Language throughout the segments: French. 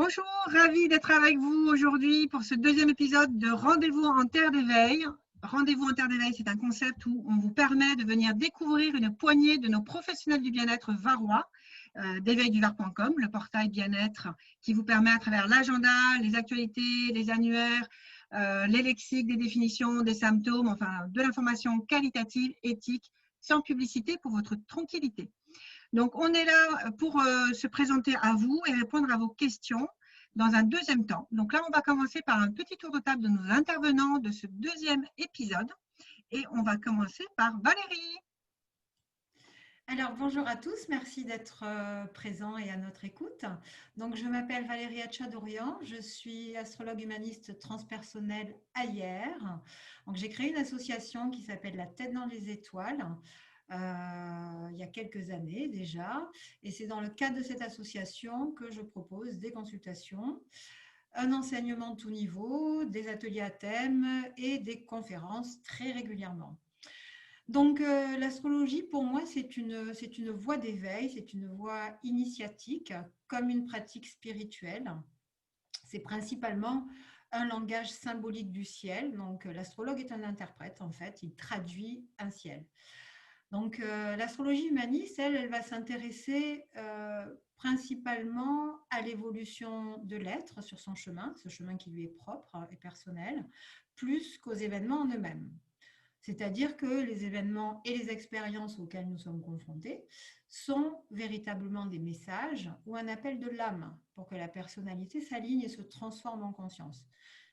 Bonjour, ravie d'être avec vous aujourd'hui pour ce deuxième épisode de Rendez-vous en Terre d'éveil. Rendez-vous en Terre d'éveil, c'est un concept où on vous permet de venir découvrir une poignée de nos professionnels du bien-être varois, d'éveilduvar.com, le portail bien-être qui vous permet à travers l'agenda, les actualités, les annuaires, les lexiques, des définitions, des symptômes, enfin de l'information qualitative, éthique, sans publicité pour votre tranquillité. Donc, on est là pour se présenter à vous et répondre à vos questions dans un deuxième temps. Donc là, on va commencer par un petit tour de table de nos intervenants de ce deuxième épisode. Et on va commencer par Valérie. Alors, bonjour à tous, merci d'être présents et à notre écoute. Donc, je m'appelle Valérie Hatchadorian, je suis astrologue humaniste transpersonnelle AIR. Donc, j'ai créé une association qui s'appelle La Tête dans les étoiles il y a quelques années déjà. Et c'est dans le cadre de cette association que je propose des consultations, un enseignement de tout niveau, des ateliers à thème et des conférences très régulièrement. Donc, l'astrologie, pour moi, c'est une voie d'éveil, c'est une voie initiatique, comme une pratique spirituelle. C'est principalement un langage symbolique du ciel. Donc, l'astrologue est un interprète, en fait, il traduit un ciel. Donc, l'astrologie humaniste, elle va s'intéresser principalement à l'évolution de l'être sur son chemin, ce chemin qui lui est propre et personnel, plus qu'aux événements en eux-mêmes. C'est-à-dire que les événements et les expériences auxquelles nous sommes confrontés sont véritablement des messages ou un appel de l'âme pour que la personnalité s'aligne et se transforme en conscience.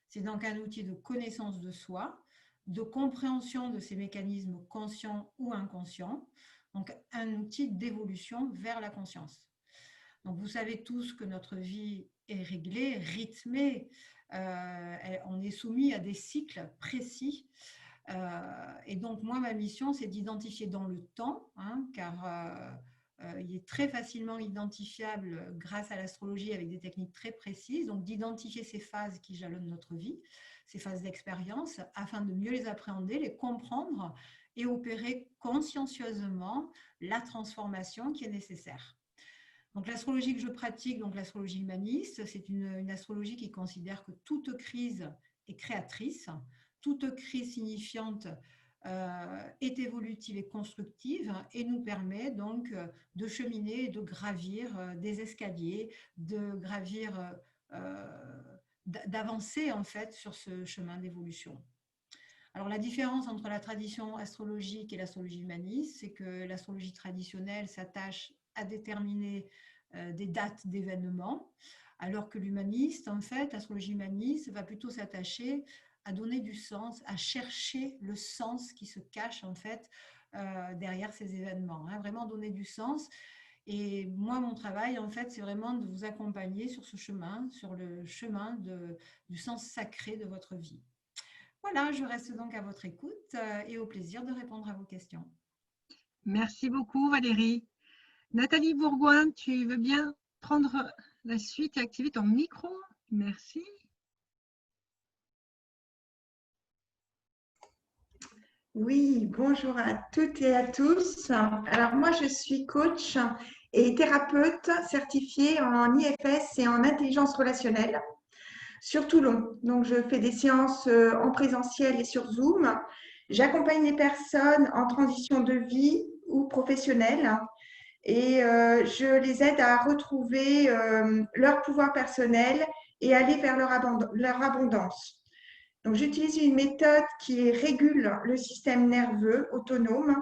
C'est donc un outil de connaissance de soi, de compréhension de ces mécanismes conscients ou inconscients, donc un outil d'évolution vers la conscience. Donc vous savez tous que notre vie est réglée, rythmée, on est soumis à des cycles précis. Et donc, moi, ma mission, c'est d'identifier dans le temps, car il est très facilement identifiable grâce à l'astrologie avec des techniques très précises, donc d'identifier ces phases qui jalonnent notre vie, ces phases d'expérience, afin de mieux les appréhender, les comprendre et opérer consciencieusement la transformation qui est nécessaire. Donc l'astrologie que je pratique, donc l'astrologie humaniste, c'est une astrologie qui considère que toute crise est créatrice, toute crise signifiante est évolutive et constructive et nous permet donc de cheminer, de gravir des escaliers, de gravir, d'avancer en fait sur ce chemin d'évolution. Alors la différence entre la tradition astrologique et l'astrologie humaniste, c'est que l'astrologie traditionnelle s'attache à déterminer des dates d'événements, alors que l'humaniste, en fait, l'astrologie humaniste va plutôt s'attacher à donner du sens, à chercher le sens qui se cache en fait derrière ces événements, vraiment donner du sens. Et moi, mon travail, en fait, c'est vraiment de vous accompagner sur ce chemin, sur le chemin du sens sacré de votre vie. Voilà, je reste donc à votre écoute et au plaisir de répondre à vos questions. Merci beaucoup, Valérie. Nathalie Bourgoin, tu veux bien prendre la suite et activer ton micro? Merci. Oui, bonjour à toutes et à tous. Alors moi, je suis coach et thérapeute certifiée en IFS et en intelligence relationnelle sur Toulon. Donc, je fais des séances en présentiel et sur Zoom. J'accompagne les personnes en transition de vie ou professionnelle et je les aide à retrouver leur pouvoir personnel et aller vers leur abondance. Donc, j'utilise une méthode qui régule le système nerveux autonome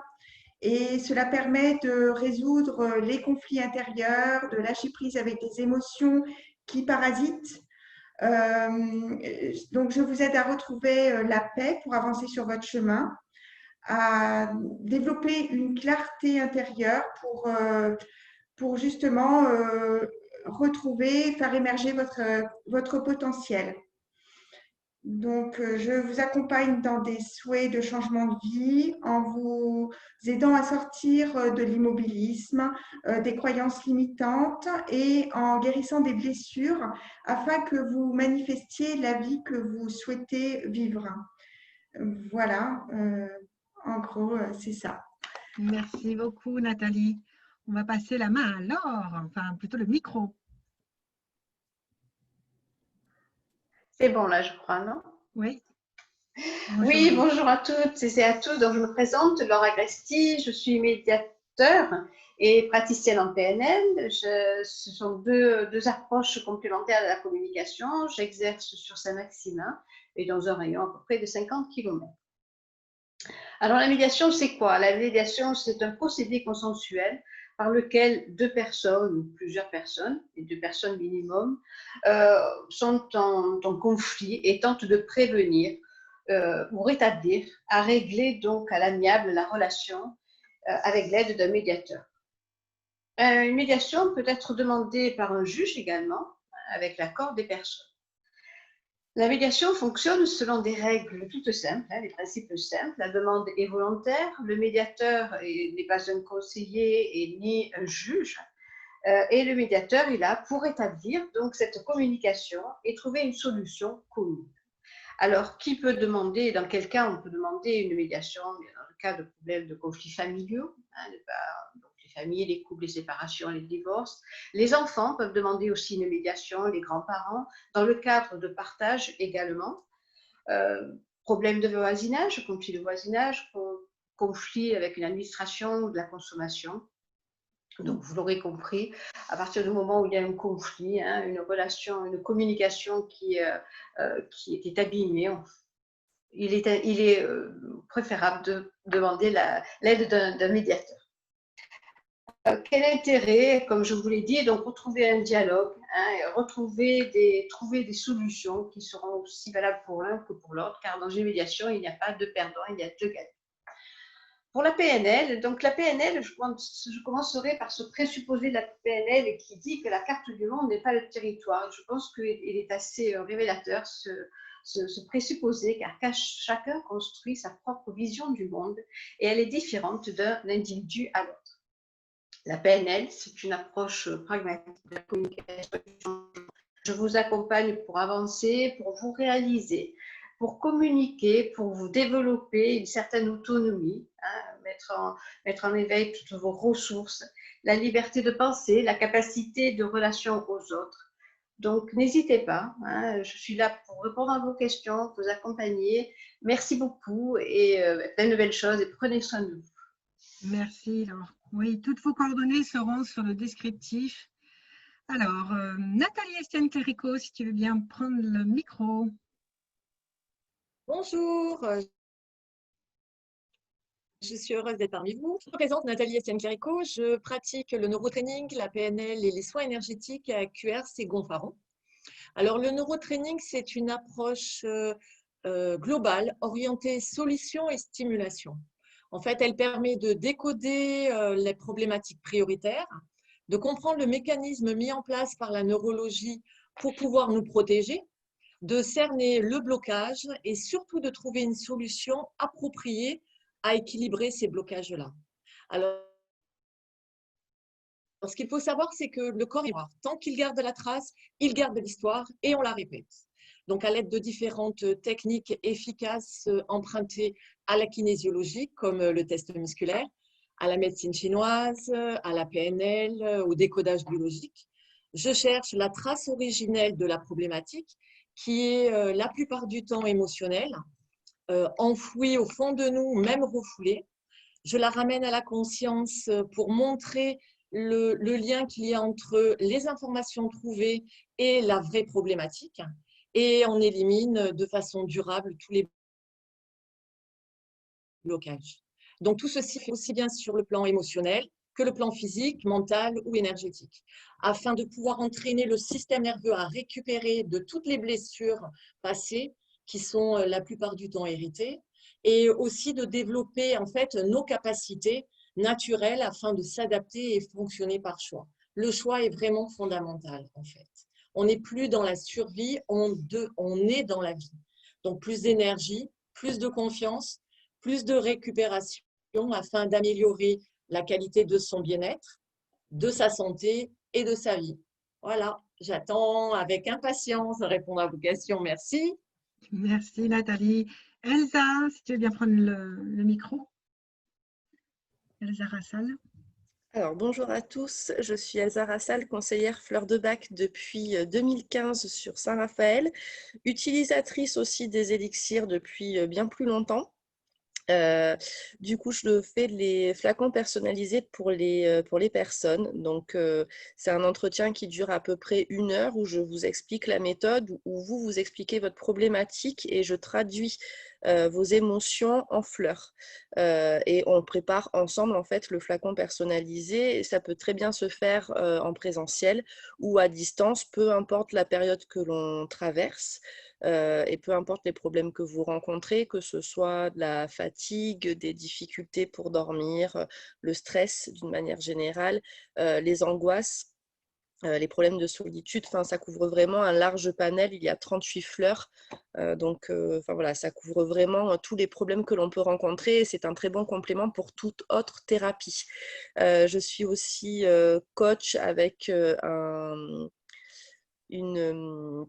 et cela permet de résoudre les conflits intérieurs, de lâcher prise avec des émotions qui parasitent. Donc, je vous aide à retrouver la paix pour avancer sur votre chemin, à développer une clarté intérieure pour justement retrouver, faire émerger votre potentiel. Donc, je vous accompagne dans des souhaits de changement de vie en vous aidant à sortir de l'immobilisme, des croyances limitantes et en guérissant des blessures afin que vous manifestiez la vie que vous souhaitez vivre. Voilà, en gros, c'est ça. Merci beaucoup, Nathalie. On va passer la main à Laure, enfin plutôt le micro. C'est bon là, je crois, non? Oui. Oui, bonjour à toutes et à tous. Donc, je me présente, Laura Agresti, je suis médiateur et praticienne en PNL. Ce sont deux approches complémentaires de la communication. J'exerce sur Saint-Maximin et dans un rayon à peu près de 50 km. Alors, la médiation, c'est quoi? La médiation, c'est un procédé consensuel par lequel deux personnes ou plusieurs personnes, et deux personnes minimum, sont en conflit et tentent de prévenir ou rétablir, à régler donc à l'amiable la relation avec l'aide d'un médiateur. Une médiation peut être demandée par un juge également, avec l'accord des personnes. La médiation fonctionne selon des règles toutes simples, des principes simples. La demande est volontaire, le médiateur n'est pas un conseiller et ni un juge, et le médiateur est là pour établir donc cette communication et trouver une solution commune. Alors, qui peut demander, dans quel cas on peut demander une médiation? Dans le cas de problèmes de conflits familiaux, donc les familles, les couples, les séparations, les divorces. Les enfants peuvent demander aussi une médiation, les grands-parents, dans le cadre de partage également. Problèmes de voisinage, conflits de voisinage, conflits avec une administration ou de la consommation. Donc, vous l'aurez compris, à partir du moment où il y a un conflit, une relation, une communication qui est abîmée, il est préférable de demander l'aide d'un médiateur. Quel intérêt, comme je vous l'ai dit, donc retrouver un dialogue, trouver des solutions qui seront aussi valables pour l'un que pour l'autre, car dans une médiation, il n'y a pas de perdant, il y a deux gagnants. Pour la PNL, donc la PNL, je commencerai par ce présupposé de la PNL qui dit que la carte du monde n'est pas le territoire. Je pense qu'il est assez révélateur ce présupposé, car chacun construit sa propre vision du monde et elle est différente d'un individu à l'autre. La PNL, c'est une approche pragmatique de la communication. Je vous accompagne pour avancer, pour vous réaliser, pour communiquer, pour vous développer une certaine autonomie, mettre en éveil toutes vos ressources, la liberté de penser, la capacité de relation aux autres. Donc, n'hésitez pas, je suis là pour répondre à vos questions, vous accompagner. Merci beaucoup et plein de belles choses et prenez soin de vous. Merci, Laure. Oui, toutes vos coordonnées seront sur le descriptif. Alors, Nathalie Estienne-Clérico, si tu veux bien prendre le micro. Bonjour, je suis heureuse d'être parmi vous. Je me présente Nathalie Estienne-Clérico, je pratique le neurotraining, la PNL et les soins énergétiques à QRC et Gonfaron. Alors, le neurotraining, c'est une approche globale, orientée solution et stimulation. En fait, elle permet de décoder les problématiques prioritaires, de comprendre le mécanisme mis en place par la neurologie pour pouvoir nous protéger, de cerner le blocage et surtout de trouver une solution appropriée à équilibrer ces blocages-là. Alors, ce qu'il faut savoir, c'est que le corps est mémoire. Tant qu'il garde la trace, il garde l'histoire et on la répète. Donc, à l'aide de différentes techniques efficaces empruntées à la kinésiologie, comme le test musculaire, à la médecine chinoise, à la PNL, au décodage biologique, je cherche la trace originelle de la problématique qui est la plupart du temps émotionnelle, enfouie au fond de nous, même refoulée. Je la ramène à la conscience pour montrer le lien qu'il y a entre les informations trouvées et la vraie problématique. Et on élimine de façon durable tous les blocages. Donc, tout ceci fait aussi bien sur le plan émotionnel que le plan physique, mental ou énergétique, afin de pouvoir entraîner le système nerveux à récupérer de toutes les blessures passées qui sont la plupart du temps héritées, et aussi de développer en fait nos capacités naturelles afin de s'adapter et fonctionner par choix. Le choix est vraiment fondamental en fait. On n'est plus dans la survie, on est dans la vie. Donc plus d'énergie, plus de confiance, plus de récupération afin d'améliorer la qualité de son bien-être, de sa santé et de sa vie. Voilà, j'attends avec impatience de répondre à vos questions. Merci. Merci Nathalie. Elsa, si tu veux bien prendre le micro. Elsa Rassal. Alors, bonjour à tous, je suis Elsa Rassal, conseillère fleur de bac depuis 2015 sur Saint-Raphaël, utilisatrice aussi des élixirs depuis bien plus longtemps. Du coup, je fais les flacons personnalisés pour les personnes. Donc, c'est un entretien qui dure à peu près 1 heure où je vous explique la méthode, où vous expliquez votre problématique et je traduis vos émotions en fleurs. Et on prépare ensemble en fait le flacon personnalisé. Et ça peut très bien se faire en présentiel ou à distance, peu importe la période que l'on traverse. Et peu importe les problèmes que vous rencontrez, que ce soit de la fatigue, des difficultés pour dormir, le stress d'une manière générale, les angoisses, les problèmes de solitude, enfin, ça couvre vraiment un large panel. Il y a 38 fleurs, donc enfin, voilà, ça couvre vraiment tous les problèmes que l'on peut rencontrer et c'est un très bon complément pour toute autre thérapie. Je suis aussi coach avec une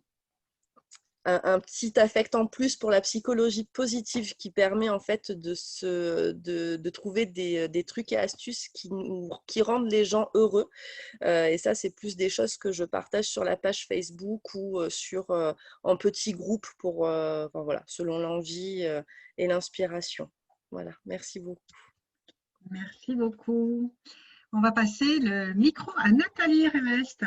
un petit affect en plus pour la psychologie positive qui permet en fait de trouver des trucs et astuces qui rendent les gens heureux. Et ça, c'est plus des choses que je partage sur la page Facebook ou en petits groupes pour, enfin, voilà, selon l'envie et l'inspiration. Voilà, merci beaucoup. Merci beaucoup. On va passer le micro à Nathalie Revest.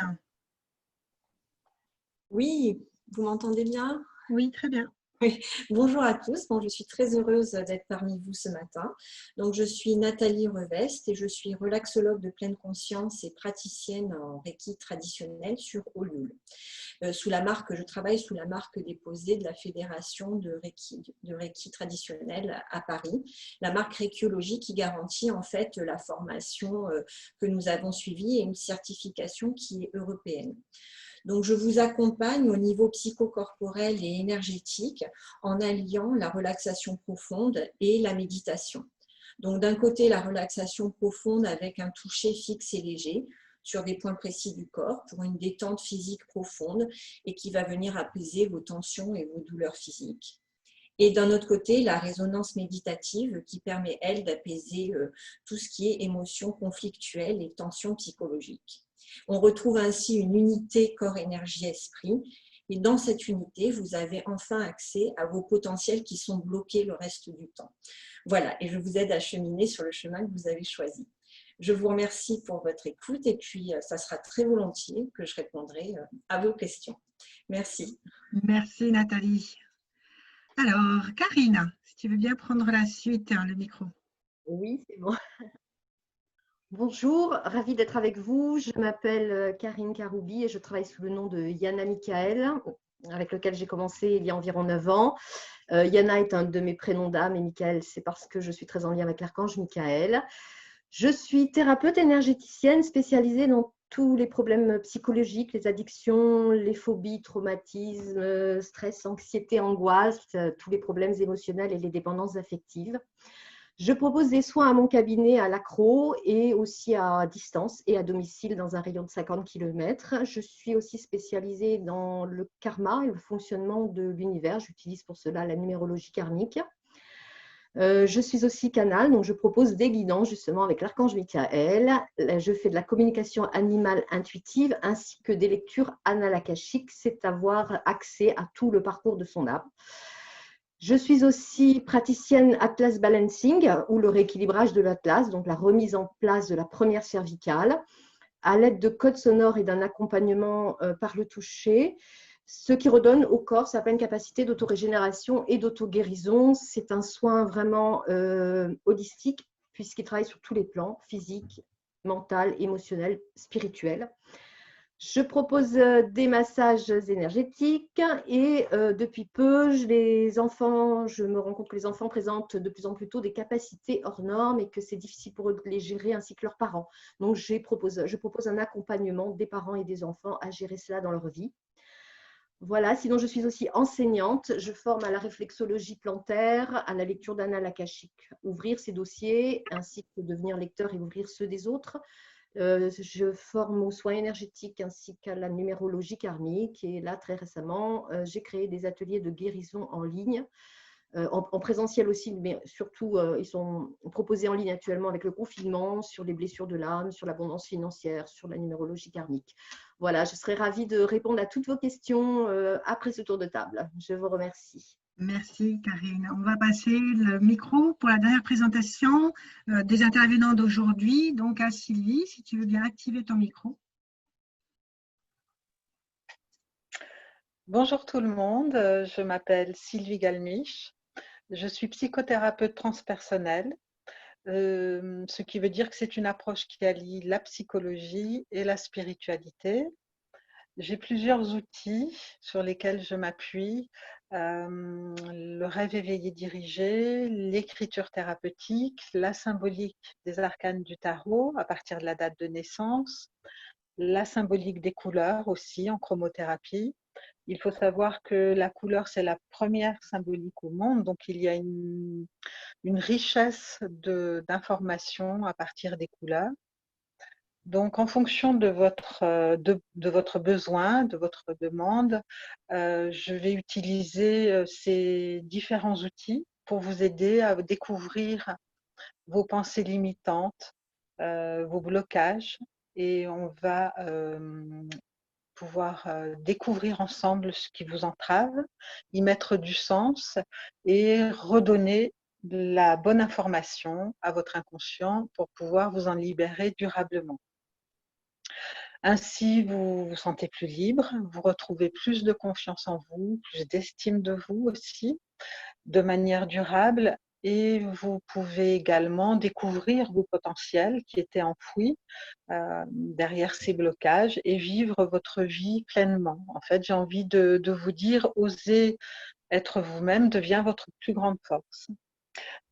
Oui, vous m'entendez bien? Oui, très bien. Oui. Bonjour à tous. Bon, je suis très heureuse d'être parmi vous ce matin. Donc, je suis Nathalie Revest et je suis relaxologue de pleine conscience et praticienne en Reiki traditionnel sur Olioul. Je travaille sous la marque déposée de la Fédération de Reiki traditionnel à Paris, la marque Reikiologie qui garantit en fait la formation que nous avons suivie et une certification qui est européenne. Donc, je vous accompagne au niveau psychocorporel et énergétique en alliant la relaxation profonde et la méditation. Donc, d'un côté, la relaxation profonde avec un toucher fixe et léger sur des points précis du corps pour une détente physique profonde et qui va venir apaiser vos tensions et vos douleurs physiques. Et d'un autre côté, la résonance méditative qui permet, elle, d'apaiser tout ce qui est émotions conflictuelles et tensions psychologiques. On retrouve ainsi une unité corps, énergie, esprit. Et dans cette unité, vous avez enfin accès à vos potentiels qui sont bloqués le reste du temps. Voilà, et je vous aide à cheminer sur le chemin que vous avez choisi. Je vous remercie pour votre écoute et puis ça sera très volontiers que je répondrai à vos questions. Merci. Merci Nathalie. Alors, Karine, si tu veux bien prendre la suite, le micro. Oui, c'est bon. Bonjour, ravie d'être avec vous. Je m'appelle Karine Karoubi et je travaille sous le nom de Yana Michael, avec lequel j'ai commencé il y a environ 9 ans. Yana est un de mes prénoms d'âme et Michael, c'est parce que je suis très en lien avec l'archange Michael. Je suis thérapeute énergéticienne spécialisée dans tous les problèmes psychologiques, les addictions, les phobies, traumatismes, stress, anxiété, angoisse, tous les problèmes émotionnels et les dépendances affectives. Je propose des soins à mon cabinet à l'Accro et aussi à distance et à domicile dans un rayon de 50 km. Je suis aussi spécialisée dans le karma et le fonctionnement de l'univers. J'utilise pour cela la numérologie karmique. Je suis aussi canal, donc je propose des guidances justement avec l'archange Michael. Je fais de la communication animale intuitive ainsi que des lectures analakashiques, c'est avoir accès à tout le parcours de son âme. Je suis aussi praticienne Atlas Balancing ou le rééquilibrage de l'Atlas, donc la remise en place de la première cervicale à l'aide de codes sonores et d'un accompagnement par le toucher, ce qui redonne au corps sa pleine capacité d'autorégénération et d'auto-guérison. C'est un soin vraiment holistique puisqu'il travaille sur tous les plans, physique, mental, émotionnel, spirituel. Je propose des massages énergétiques et depuis peu, je me rends compte que les enfants présentent de plus en plus tôt des capacités hors normes et que c'est difficile pour eux de les gérer ainsi que leurs parents. Donc, je propose un accompagnement des parents et des enfants à gérer cela dans leur vie. Voilà, sinon je suis aussi enseignante. Je forme à la réflexologie plantaire, à la lecture d'annales akashiques, ouvrir ces dossiers ainsi que devenir lecteur et ouvrir ceux des autres. Je forme aux soins énergétiques ainsi qu'à la numérologie karmique et là très récemment j'ai créé des ateliers de guérison en ligne en présentiel aussi, mais surtout, ils sont proposés en ligne actuellement avec le confinement, sur les blessures de l'âme, sur l'abondance financière, sur la numérologie karmique. Voilà, je serais ravie de répondre à toutes vos questions après ce tour de table. Je vous remercie. Merci Karine. On va passer le micro pour la dernière présentation des intervenants d'aujourd'hui. Donc à Sylvie, si tu veux bien activer ton micro. Bonjour tout le monde, je m'appelle Sylvie Galmiche, je suis psychothérapeute transpersonnelle, ce qui veut dire que c'est une approche qui allie la psychologie et la spiritualité. J'ai plusieurs outils sur lesquels je m'appuie, le rêve éveillé dirigé, l'écriture thérapeutique, la symbolique des arcanes du tarot à partir de la date de naissance, la symbolique des couleurs aussi en chromothérapie. Il faut savoir que la couleur, c'est la première symbolique au monde, donc il y a une richesse d'informations à partir des couleurs. Donc, en fonction de votre besoin, de votre demande, je vais utiliser ces différents outils pour vous aider à découvrir vos pensées limitantes, vos blocages, et on va pouvoir découvrir ensemble ce qui vous entrave, y mettre du sens et redonner la bonne information à votre inconscient pour pouvoir vous en libérer durablement. Ainsi, vous vous sentez plus libre, vous retrouvez plus de confiance en vous, plus d'estime de vous aussi, de manière durable, et vous pouvez également découvrir vos potentiels qui étaient enfouis derrière ces blocages et vivre votre vie pleinement. En fait, j'ai envie de vous dire, oser être vous-même devient votre plus grande force.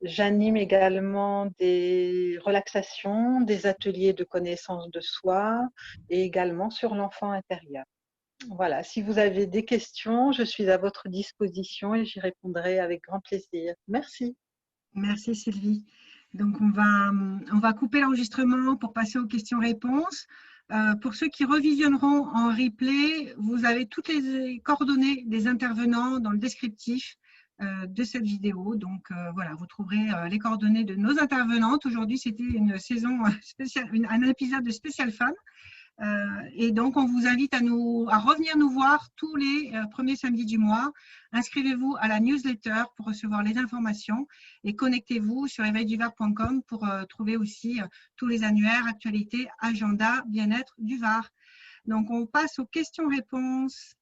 J'anime également des relaxations, des ateliers de connaissance de soi et également sur l'enfant intérieur. Voilà, si vous avez des questions, je suis à votre disposition et j'y répondrai avec grand plaisir. Merci. Merci Sylvie. Donc on va couper l'enregistrement pour passer aux questions-réponses. Pour ceux qui revisionneront en replay, vous avez toutes les coordonnées des intervenants dans le descriptif de cette vidéo. Donc voilà, vous trouverez les coordonnées de nos intervenantes. Aujourd'hui, c'était une saison spéciale, un épisode de Spécial Femmes. Et donc, on vous invite à revenir nous voir tous les premiers samedis du mois. Inscrivez-vous à la newsletter pour recevoir les informations et connectez-vous sur éveilduvar.com pour trouver aussi tous les annuaires, actualités, agenda, bien-être du Var. Donc, on passe aux questions-réponses